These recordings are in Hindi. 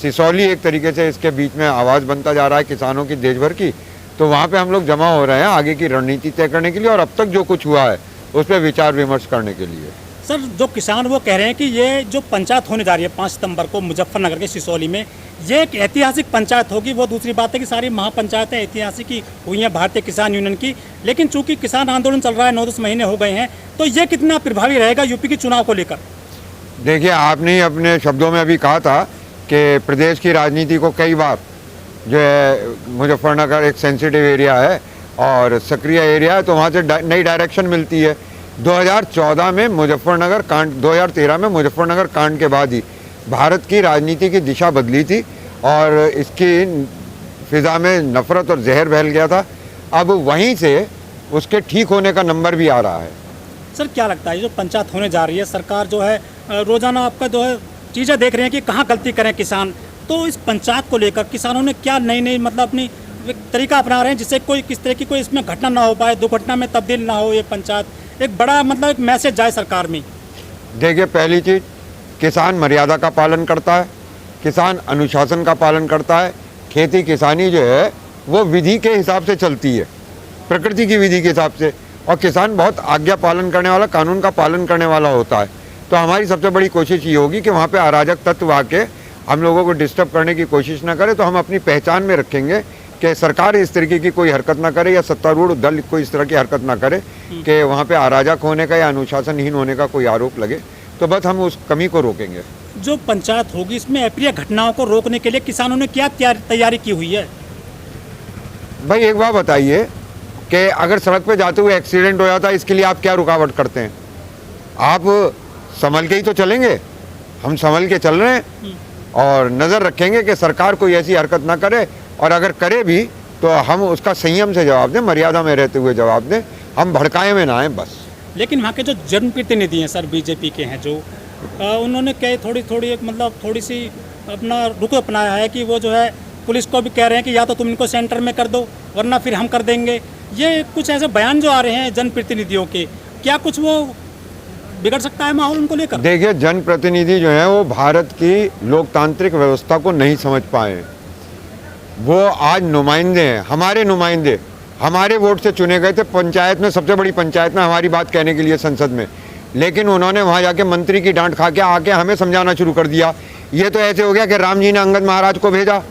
सिसौली एक तरीके से इसके बीच में आवाज़ बनता जा रहा है किसानों की देश भर की। तो वहाँ पे हम लोग जमा हो रहे हैं आगे की रणनीति तय करने के लिए और अब तक जो कुछ हुआ है उस पर विचार विमर्श करने के लिए। सर, जो किसान वो कह रहे हैं कि ये जो पंचायत होने जा रही है 5 सितंबर को मुजफ्फरनगर के सिसौली में, ये एक ऐतिहासिक पंचायत होगी। वो दूसरी बात है कि सारी महापंचायतें ऐतिहासिक ही हुई हैं भारतीय किसान यूनियन की, लेकिन चूंकि किसान आंदोलन चल रहा है, 9-10 महीने हो गए हैं, तो ये कितना प्रभावी रहेगा यूपी के चुनाव को लेकर? देखिए, आपने अपने शब्दों में अभी कहा था कि प्रदेश की राजनीति को कई बार जो है मुजफ्फरनगर एक सेंसिटिव एरिया है और सक्रिय एरिया है, तो वहाँ से नई डायरेक्शन मिलती है। 2014 में मुजफ्फरनगर कांड, 2013 में मुजफ्फरनगर कांड के बाद ही भारत की राजनीति की दिशा बदली थी और इसकी फिजा में नफरत और जहर फैल गया था। अब वहीं से उसके ठीक होने का नंबर भी आ रहा है। सर, क्या लगता है जो पंचायत होने जा रही है, सरकार जो है रोजाना आपका जो है चीज़ें देख रहे हैं कि कहाँ गलती करें किसान, तो इस पंचायत को लेकर किसानों ने क्या नई मतलब अपनी तरीका अपना रहे हैं जिससे कोई किस तरह की कोई इसमें घटना ना हो पाए, दुर्घटना में तब्दील ना हो, ये पंचायत एक बड़ा मतलब एक मैसेज जाए सरकार में? देखिए, पहली चीज़, किसान मर्यादा का पालन करता है, किसान अनुशासन का पालन करता है। खेती किसानी जो है वो विधि के हिसाब से चलती है, प्रकृति की विधि के हिसाब से, और किसान बहुत आज्ञा पालन करने वाला, कानून का पालन करने वाला होता है। तो हमारी सबसे बड़ी कोशिश ये होगी कि वहाँ पे अराजक तत्व आके हम लोगों को डिस्टर्ब करने की कोशिश ना करे। तो हम अपनी पहचान में रखेंगे कि सरकार इस तरीके की कोई हरकत ना करे या सत्तारूढ़ दल कोई इस तरह की हरकत ना करे कि वहाँ पे अराजक होने का या अनुशासनहीन होने का कोई आरोप लगे। तो बस हम उस कमी को रोकेंगे। जो पंचायत होगी इसमें अप्रिय घटनाओं को रोकने के लिए किसानों ने क्या तैयारी की हुई है? भाई, एक बात बताइए कि अगर सड़क पे जाते हुए एक्सीडेंट हो जाता है, इसके लिए आप क्या रुकावट करते हैं? आप संभल के ही तो चलेंगे। हम संभल के चल रहे हैं और नज़र रखेंगे कि सरकार कोई ऐसी हरकत ना करे, और अगर करे भी तो हम उसका संयम से जवाब दें, मर्यादा में रहते हुए जवाब दें, हम भड़काए में ना आए बस। लेकिन वहाँ के जो जनप्रतिनिधि हैं सर, बीजेपी के हैं, जो उन्होंने कई थोड़ी एक मतलब थोड़ी सी अपना रुख अपनाया है कि वो जो है पुलिस को भी कह रहे हैं कि या तो तुम इनको सेंटर में कर दो वरना फिर हम कर देंगे। ये कुछ ऐसे बयान जो आ रहे हैं जनप्रतिनिधियों के, क्या कुछ वो बिगड़ सकता है माहौल उनको लेकर? देखिए, जनप्रतिनिधि जो हैं वो भारत की लोकतांत्रिक व्यवस्था को नहीं समझ पाए। वो आज नुमाइंदे हैं, हमारे नुमाइंदे, हमारे वोट से चुने गए थे पंचायत में, सबसे बड़ी पंचायत में हमारी बात कहने के लिए संसद में। लेकिन उन्होंने वहाँ जाके मंत्री की डांट खा के आके हमें समझाना शुरू कर दिया। ये तो ऐसे हो गया कि राम जी ने अंगद महाराज को भेजा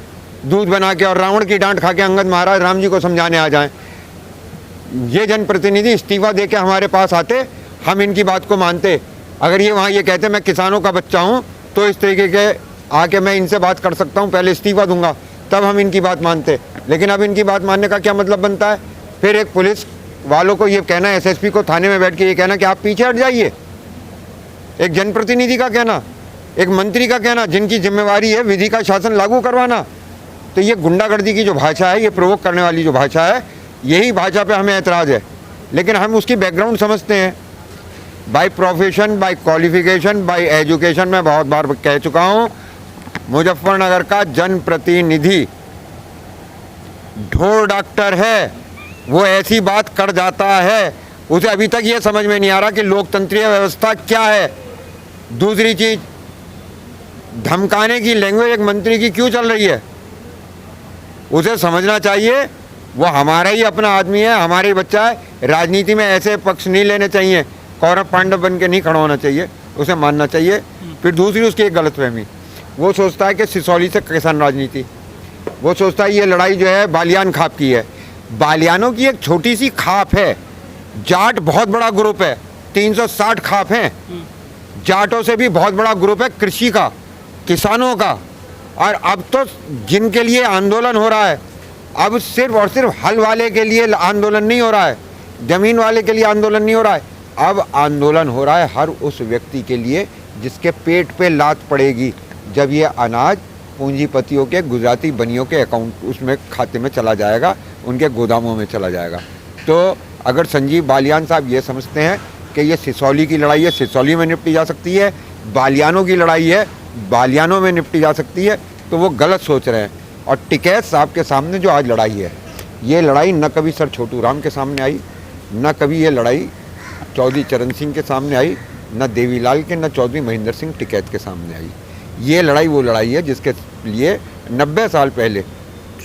दूध बना के, और रावण की डांट खा के अंगद महाराज राम जी को समझाने आ जाएं। ये जनप्रतिनिधि इस्तीफा दे के हमारे पास आते, हम इनकी बात को मानते। अगर ये वहाँ ये कहते मैं किसानों का बच्चा हूँ तो इस तरीके के आके मैं इनसे बात कर सकता हूँ, पहले इस्तीफा दूंगा तब हम इनकी बात मानते। लेकिन अब इनकी बात मानने का क्या मतलब बनता है? फिर एक पुलिस वालों को ये कहना, एसएसपी को थाने में बैठ के ये कहना कि आप पीछे हट जाइए। एक जनप्रतिनिधि का कहना, एक मंत्री का कहना, जिनकी जिम्मेवारी है विधि का शासन लागू करवाना। तो ये गुंडागर्दी की जो भाषा है, ये प्रोवोक करने वाली जो भाषा है, यही भाषा पे हमें ऐतराज़ है। लेकिन हम उसकी बैकग्राउंड समझते हैं। By profession, by qualification, by education, मैं बहुत बार कह चुका हूँ, मुजफ्फरनगर का जनप्रतिनिधि ढोर डॉक्टर है। वो ऐसी बात कर जाता है, उसे अभी तक ये समझ में नहीं आ रहा कि लोकतंत्रीय व्यवस्था क्या है। दूसरी चीज़, धमकाने की लैंग्वेज एक मंत्री की क्यों चल रही है? उसे समझना चाहिए वो हमारा ही अपना आदमी है, हमारा ही बच्चा है। राजनीति में ऐसे पक्ष नहीं लेने चाहिए, कौरव पांडव बन के नहीं खड़ा होना चाहिए, उसे मानना चाहिए। फिर दूसरी उसकी एक गलतफहमी, वो सोचता है कि सिसौली से किसान राजनीति, वो सोचता है ये लड़ाई जो है बालियान खाप की है। बालियानों की एक छोटी सी खाप है, जाट बहुत बड़ा ग्रुप है, 360 खाप हैं। जाटों से भी बहुत बड़ा ग्रुप है कृषि का, किसानों का। और अब तो जिनके लिए आंदोलन हो रहा है, अब सिर्फ और सिर्फ हल वाले के लिए आंदोलन नहीं हो रहा है, ज़मीन वाले के लिए आंदोलन नहीं हो रहा है, अब आंदोलन हो रहा है हर उस व्यक्ति के लिए जिसके पेट पे लात पड़ेगी जब ये अनाज पूंजीपतियों के, गुजराती बनियों के अकाउंट उसमें खाते में चला जाएगा, उनके गोदामों में चला जाएगा। तो अगर संजीव बालियान साहब ये समझते हैं कि ये सिसौली की लड़ाई है, सिसौली में निपटी जा सकती है, बालियानों की लड़ाई है, बालियानों में निपटी जा सकती है, तो वो गलत सोच रहे हैं। और टिकैत साहब के सामने जो आज लड़ाई है, ये लड़ाई न कभी सर छोटू राम के सामने आई, न कभी ये लड़ाई चौधरी चरण सिंह के सामने आई, न देवीलाल के, न चौधरी महेंद्र सिंह टिकैत के सामने आई। ये लड़ाई वो लड़ाई है जिसके लिए 90 साल पहले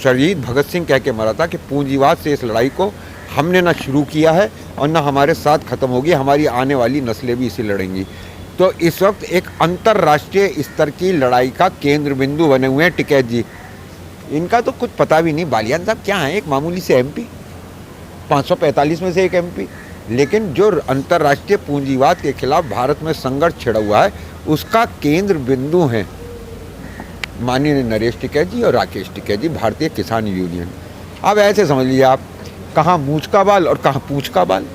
शहीद भगत सिंह कह के मरा था कि पूंजीवाद से इस लड़ाई को हमने ना शुरू किया है और ना हमारे साथ ख़त्म होगी, हमारी आने वाली नस्लें भी इसी लड़ेंगी। तो इस वक्त एक अंतर्राष्ट्रीय स्तर की लड़ाई का केंद्र बिंदु बने हुए हैं टिकैत जी। इनका तो कुछ पता भी नहीं, बालियान साहब क्या हैं, एक मामूली से एमपी, 545 में से एक एमपी, लेकिन जो अंतर्राष्ट्रीय पूंजीवाद के खिलाफ भारत में संघर्ष छिड़ा हुआ है उसका केंद्र बिंदु हैं माननीय नरेश टिकैत जी और राकेश टिकैत जी, भारतीय किसान यूनियन। अब ऐसे समझ लीजिए आप, कहाँ मूंछ का बाल और कहाँ पूंछ का बाल।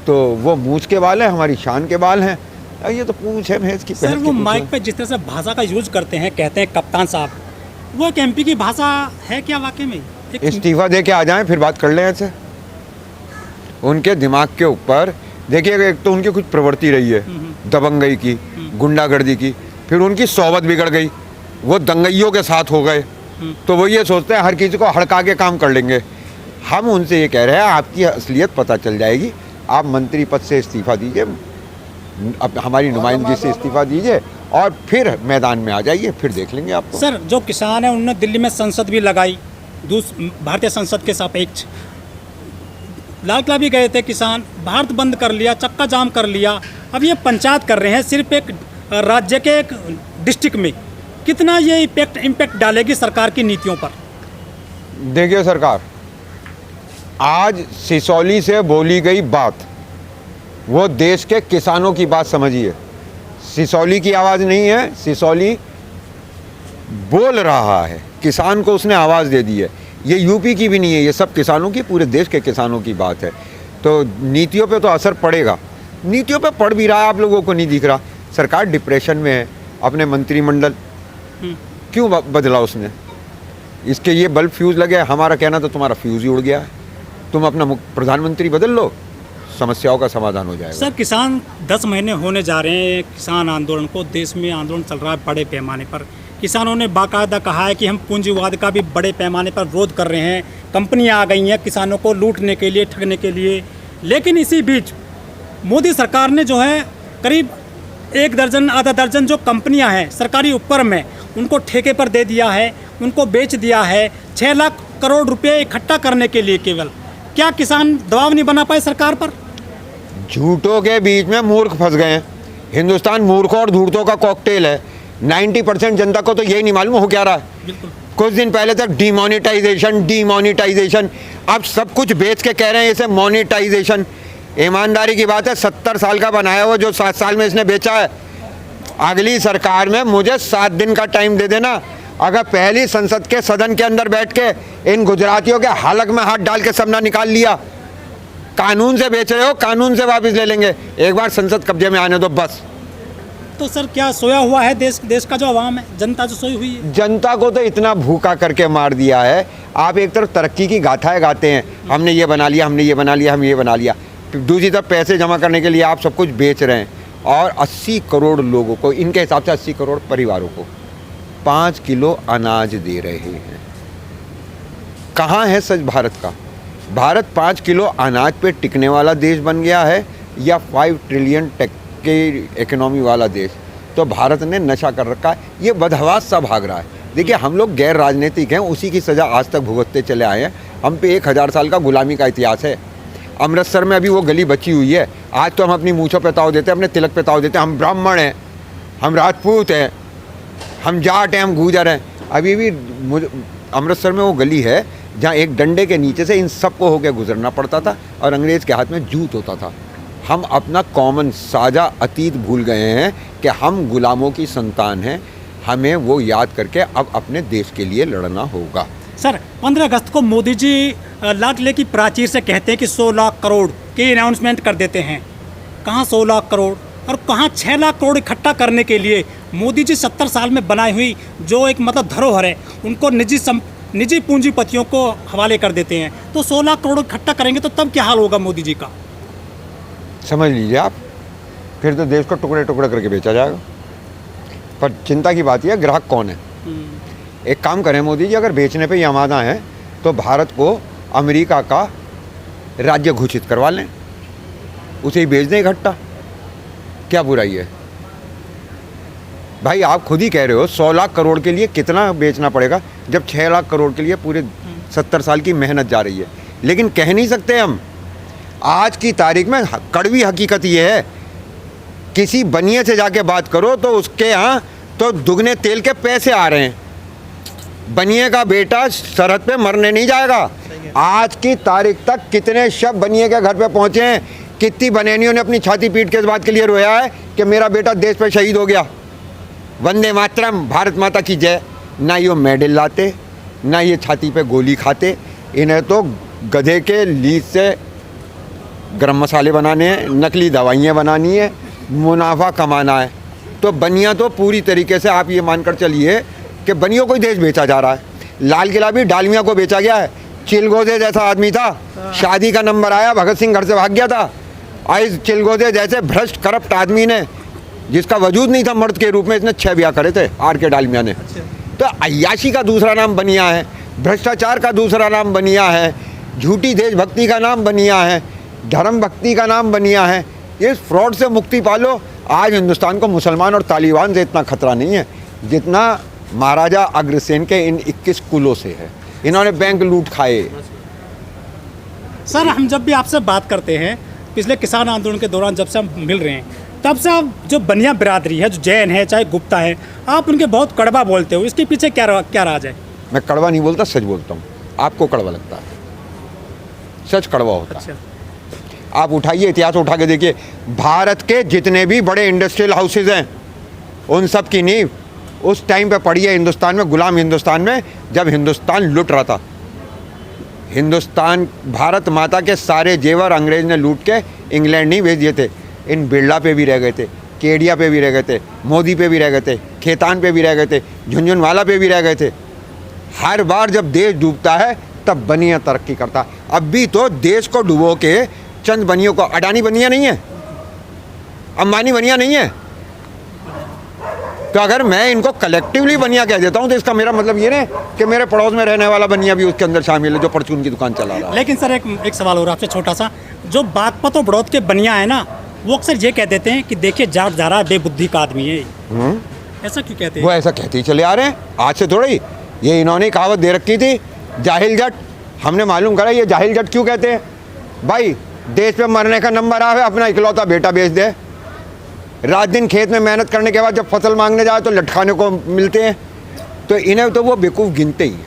तो वो मूंछ के बाल है, हमारी शान के बाल हैं, और ये तो पूंछ है भैंस की। सर वो माइक पे जिस तरह से भाषा का यूज करते हैं, कहते हैं कप्तान साहब, वो एक एमपी की भाषा है क्या वाकई में? इस्तीफा दे के आ जाएं फिर बात कर लें ऐसे। उनके दिमाग के ऊपर देखिए, एक तो उनकी कुछ प्रवृत्ति रही है दबंगई की, गुंडागर्दी की, फिर उनकी सोबत बिगड़ गई, वो दंगइयों के साथ हो गए, तो वो ये सोचते हैं हर किसी को हड़का के काम कर लेंगे। हम उनसे ये कह रहे हैं आपकी असलियत पता चल जाएगी, आप मंत्री पद से इस्तीफा दीजिए, अब हमारी नुमाइंदगी से इस्तीफा दीजिए और फिर मैदान में आ जाइए, फिर देख लेंगे आपको। सर जो किसान है उन्होंने दिल्ली में संसद भी लगाई, भारतीय संसद के सापेक्ष लाल किला भी गए थे किसान, भारत बंद कर लिया, चक्का जाम कर लिया, अब ये पंचायत कर रहे हैं सिर्फ एक राज्य के एक डिस्ट्रिक्ट में। कितना ये इम्पैक्ट डालेगी सरकार की नीतियों पर? देखिए सरकार, आज सिसौली से बोली गई बात वो देश के किसानों की बात समझिए। सिसौली की आवाज़ नहीं है, सिसौली बोल रहा है, किसान को उसने आवाज़ दे दी है। ये यूपी की भी नहीं है, ये सब किसानों की, पूरे देश के किसानों की बात है। तो नीतियों पे तो असर पड़ेगा, नीतियों पे पड़ भी रहा है, आप लोगों को नहीं दिख रहा। सरकार डिप्रेशन में है, अपने मंत्रिमंडल क्यों बदला उसने? इसके ये बल्ब फ्यूज़ लगे, हमारा कहना तो तुम्हारा फ्यूज़ ही उड़ गया है, तुम अपना प्रधानमंत्री बदल लो, समस्याओं का समाधान हो जाएगा। सर किसान 10 महीने होने जा रहे हैं किसान आंदोलन को, देश में आंदोलन चल रहा है बड़े पैमाने पर। किसानों ने बाकायदा कहा है कि हम पूंजीवाद का भी बड़े पैमाने पर विरोध कर रहे हैं, कंपनियां आ गई हैं किसानों को लूटने के लिए, ठगने के लिए। लेकिन इसी बीच मोदी सरकार ने जो है करीब 1 दर्जन आधा दर्जन जो कंपनियां हैं सरकारी उपक्रम में, उनको ठेके पर दे दिया है, उनको बेच दिया है 6 लाख करोड़ रुपए इकट्ठा करने के लिए केवल। क्या किसान दबाव नहीं बना पाए सरकार पर? झूठों के बीच में मूर्ख फंस गए हैं। हिंदुस्तान मूर्खों और धूर्तों का कॉकटेल है। 90% जनता को तो यही नहीं मालूम हो क्या रहा है। कुछ दिन पहले तक डीमोनेटाइजेशन, अब सब कुछ बेच के कह रहे हैं इसे मोनेटाइजेशन। ईमानदारी की बात है, 70 साल का बनाया हुआ जो 7 साल में इसने बेचा है। अगली सरकार में मुझे 7 दिन का टाइम दे देना, अगर पहली संसद के सदन के अंदर बैठ के इन गुजरातियों के हलक में हाथ डाल के सबना निकाल लिया। कानून से बेच रहे हो, कानून से वापस ले लेंगे, एक बार संसद कब्जे में आने दो बस। तो सर क्या सोया हुआ है देश का जो आवाम है, जनता जो सोई हुई है? जनता को तो इतना भूखा करके मार दिया है। आप एक तरफ तरक्की की गाथाएं गाते हैं, हमने ये बना लिया, हमने ये बना लिया, हम ये बना लिया, दूसरी तरफ पैसे जमा करने के लिए आप सब कुछ बेच रहे हैं। और 80 करोड़ लोगों को, इनके हिसाब से 80 करोड़ परिवारों को 5 किलो अनाज दे रहे हैं। कहाँ है सच भारत का? भारत 5 किलो अनाज पे टिकने वाला देश बन गया है या 5 ट्रिलियन टेक के इकोनॉमी वाला देश? तो भारत ने नशा कर रखा है, ये बदहवास सा भाग रहा है। देखिए हम लोग गैर राजनीतिक हैं, उसी की सज़ा आज तक भुगतते चले आए हैं। हम पे 1000 साल का गुलामी का इतिहास है। अमृतसर में अभी वो गली बची हुई है, आज तो हम अपनी मूँछों पे ताव देते हैं, अपने तिलक पे ताव देते हैं, हम ब्राह्मण हैं, हम राजपूत हैं, हम जाट हैं, हम गुर्जर हैं। अभी भी अमृतसर में वो गली है जहाँ एक डंडे के नीचे से इन सबको होकर गुजरना पड़ता था और अंग्रेज़ के हाथ में जूत होता था। हम अपना कॉमन साझा अतीत भूल गए हैं कि हम गुलामों की संतान हैं। हमें वो याद करके अब अपने देश के लिए लड़ना होगा। सर 15 अगस्त को मोदी जी लाल किले की प्राचीर से कहते हैं कि 100 लाख करोड़ के अनाउंसमेंट कर देते हैं। कहाँ 100 लाख करोड़ और कहाँ 6 लाख करोड़ इकट्ठा करने के लिए मोदी जी 70 साल में बनाई हुई जो एक मतलब धरोहर है उनको निजी पूंजीपतियों को हवाले कर देते हैं। तो 100 लाख करोड़ इकट्ठा करेंगे तो तब क्या हाल होगा मोदी जी का? समझ लीजिए आप, फिर तो देश को टुकड़े टुकड़े करके बेचा जाएगा। पर चिंता की बात यह है ग्राहक कौन है। एक काम करें मोदी जी, अगर बेचने पे ये आमादा है तो भारत को अमेरिका का राज्य घोषित करवा लें, उसे ही बेच दें इकट्ठा, क्या बुराई है? भाई आप खुद ही कह रहे हो 100 लाख करोड़ के लिए कितना बेचना पड़ेगा, जब 6 लाख करोड़ के लिए पूरे 70 साल की मेहनत जा रही है। लेकिन कह नहीं सकते हम, आज की तारीख में कड़वी हकीकत ये है, किसी बनिए से जाके बात करो तो उसके यहाँ तो दुगने तेल के पैसे आ रहे हैं। बनिए का बेटा सरहद पे मरने नहीं जाएगा। आज की तारीख तक कितने शव बनिए के घर पे पहुंचे हैं, कितनी बनेनियों ने अपनी छाती पीट के इस बात के लिए रोया है कि मेरा बेटा देश पे शहीद हो गया। वंदे मातरम, भारत माता की जय, ना ये मेडल लाते, ना ये छाती पे गोली खाते। इन्हें तो गधे के लीज से गरम मसाले बनाने हैं, नकली दवाइयाँ बनानी है, मुनाफा कमाना है। तो बनिया तो पूरी तरीके से आप ये मानकर चलिए कि बनियों को ही देश बेचा जा रहा है। लाल किला भी डालमिया को बेचा गया है। चिलगोजे जैसा आदमी था, शादी का नंबर आया, भगत सिंह घर से भाग गया था। आज चिलगोजे जैसे भ्रष्ट करप्ट आदमी ने, जिसका वजूद नहीं था मर्द के रूप में, इसने 6 ब्याह करे थे आर के डालमिया ने। तो अय्याशी का दूसरा नाम बनिया है, भ्रष्टाचार का दूसरा नाम बनिया है, झूठी देशभक्ति का नाम बनिया है, धर्म भक्ति का नाम बनिया है। इस फ्रॉड से मुक्ति पालो। आज हिंदुस्तान को मुसलमान और तालिबान से इतना खतरा नहीं है जितना महाराजा अग्रसेन के इन 21 कुलों से है। इन्होंने बैंक लूट खाए। सर, हम जब भी आपसे बात करते हैं, पिछले किसान आंदोलन के दौरान जब से हम मिल रहे हैं, तब से आप जो बनिया बिरादरी है, जो जैन है चाहे गुप्ता है, आप उनके बहुत कड़वा बोलते हो। इसके पीछे क्या राज है? मैं कड़वा नहीं बोलता, सच बोलता हूँ। आपको कड़वा लगता है, सच कड़वा होता है। अच्छा। आप उठाइए, इतिहास उठा के देखिए, भारत के जितने भी बड़े इंडस्ट्रियल हाउसेज हैं, उन सब की नींव उस टाइम पे पड़ी है हिंदुस्तान में, गुलाम हिंदुस्तान में, जब हिंदुस्तान लूट रहा था। हिंदुस्तान, भारत माता के सारे जेवर अंग्रेज ने लूट के इंग्लैंड नहीं भेज दिए थे। इन बिरला पे भी रह गए थे, केडिया पे भी रह गए थे, मोदी पे भी रह गए थे, खेतान पे भी रह गए थे, झुंझुनवाला पे भी रह गए थे। हर बार जब देश डूबता है तब बनिया तरक्की करता। अब भी तो देश को डुबो के चंद बनियों को, अडानी बनिया नहीं है, अंबानी बनिया नहीं है। तो अगर मैं इनको कलेक्टिवली बनिया कह देता हूँ तो इसका मेरा मतलब ये नहीं कि मेरे पड़ोस में रहने वाला बनिया भी उसके अंदर शामिल है जो परचून की दुकान चला रहा है। लेकिन सर, एक सवाल हो रहा है आपसे छोटा सा। जो बागपत और बड़ौद के बनिया है ना, वो अक्सर ये कह देते हैं कि देखिए जाट जा रहा बेबुद्धि का आदमी है। ऐसा क्यों कहते हैं? वो ऐसा कहते ही चले आ रहे हैं आज से थोड़ी। ये इन्होंने कहावत दे रखी थी, जाहिल जट। हमने मालूम करा ये जाहिल जट क्यों कहते हैं। भाई देश पे मरने का नंबर आवे, अपना इकलौता बेटा बेच दे। रात दिन खेत में मेहनत करने के बाद जब फसल मांगने जाए तो लटकाने को मिलते हैं। तो इन्हें तो वो बेवकूफ़ गिनते ही हैं,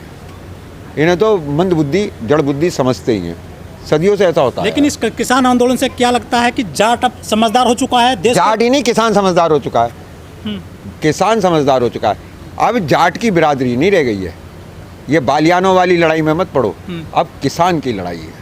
इन्हें तो मंद बुद्धि, जड़ बुद्धि समझते ही हैं। सदियों से ऐसा होता है। लेकिन इस किसान आंदोलन से क्या लगता है कि जाट अब समझदार हो चुका है? देश जाट ही नहीं, किसान समझदार हो चुका है। किसान समझदार हो चुका है। अब जाट की बिरादरी नहीं रह गई है। ये बालियानों वाली लड़ाई में मत पड़ो, अब किसान की लड़ाई है।